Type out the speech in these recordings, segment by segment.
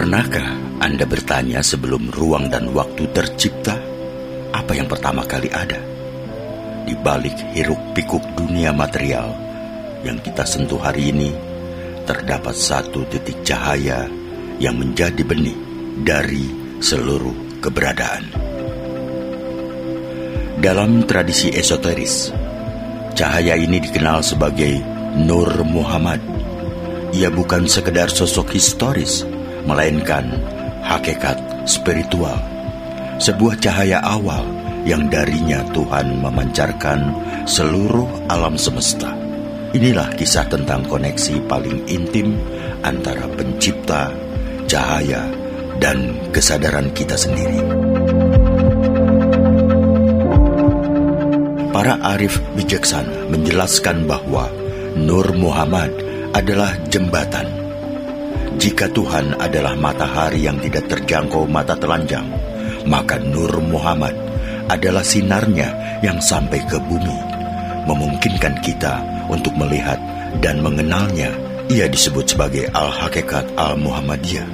Pernahkah Anda bertanya sebelum ruang dan waktu tercipta, apa yang pertama kali ada? Di balik hiruk-pikuk dunia material yang kita sentuh hari ini, terdapat satu titik cahaya yang menjadi benih dari seluruh keberadaan. Dalam tradisi esoteris, cahaya ini dikenal sebagai Nur Muhammad. Ia bukan sekedar sosok historis, melainkan hakikat spiritual, sebuah cahaya awal yang darinya Tuhan memancarkan seluruh alam semesta. Inilah kisah tentang koneksi paling intim antara pencipta, cahaya, dan kesadaran kita sendiri. Para arif bijaksana menjelaskan bahwa Nur Muhammad adalah jembatan. Jika Tuhan adalah matahari yang tidak terjangkau mata telanjang, maka Nur Muhammad adalah sinarnya yang sampai ke bumi, memungkinkan kita untuk melihat dan mengenalnya. Ia disebut sebagai Al-Hakikat Al-Muhammadiyah,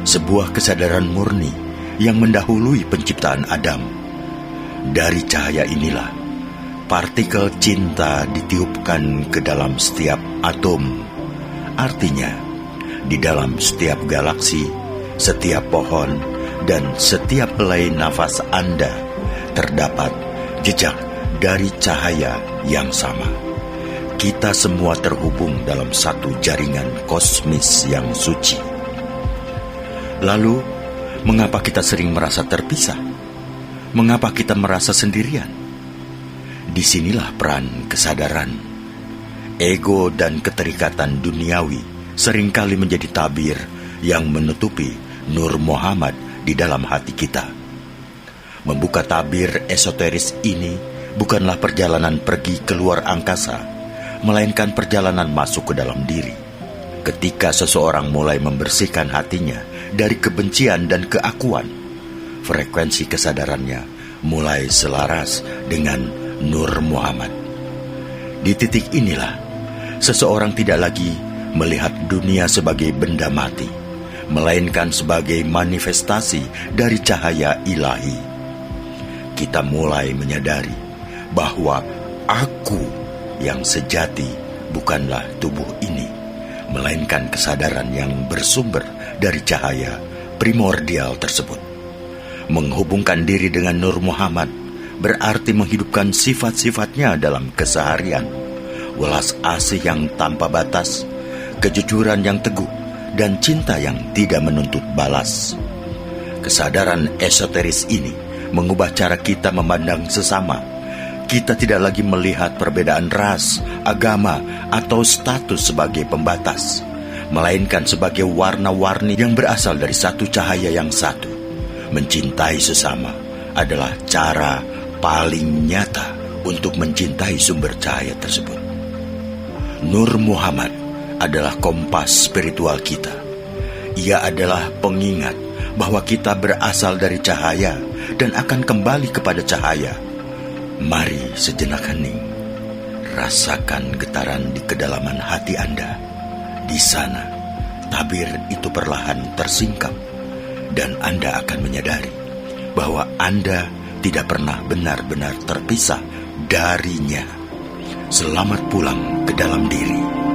sebuah kesadaran murni yang mendahului penciptaan Adam. Dari cahaya inilah partikel cinta ditiupkan ke dalam setiap atom. Artinya, di dalam setiap galaksi, setiap pohon, dan setiap helai nafas Anda terdapat jejak dari cahaya yang sama. Kita semua terhubung dalam satu jaringan kosmis yang suci. Lalu, mengapa kita sering merasa terpisah? Mengapa kita merasa sendirian? Disinilah peran kesadaran. Ego dan keterikatan duniawi seringkali menjadi tabir yang menutupi Nur Muhammad di dalam hati kita. Membuka tabir esoteris ini bukanlah perjalanan pergi keluar angkasa, melainkan perjalanan masuk ke dalam diri. Ketika seseorang mulai membersihkan hatinya dari kebencian dan keakuan, frekuensi kesadarannya mulai selaras dengan Nur Muhammad. Di titik inilah, seseorang tidak lagi melihat dunia sebagai benda mati, melainkan sebagai manifestasi dari cahaya ilahi. Kita mulai menyadari bahwa aku yang sejati bukanlah tubuh ini, melainkan kesadaran yang bersumber dari cahaya primordial tersebut. Menghubungkan diri dengan Nur Muhammad berarti menghidupkan sifat-sifatnya dalam keseharian. Welas asih yang tanpa batas, kejujuran yang teguh, dan cinta yang tidak menuntut balas. Kesadaran esoteris ini mengubah cara kita memandang sesama. Kita tidak lagi melihat perbedaan ras, agama, atau status sebagai pembatas, melainkan sebagai warna-warni yang berasal dari satu cahaya yang satu. Mencintai sesama adalah cara paling nyata untuk mencintai sumber cahaya tersebut. Nur Muhammad adalah kompas spiritual kita. Ia adalah pengingat bahwa kita berasal dari cahaya dan akan kembali kepada cahaya. Mari sejenak hening, rasakan getaran di kedalaman hati Anda. Di sana, tabir itu perlahan tersingkap, dan Anda akan menyadari bahwa Anda tidak pernah benar-benar terpisah darinya. Selamat pulang ke dalam diri.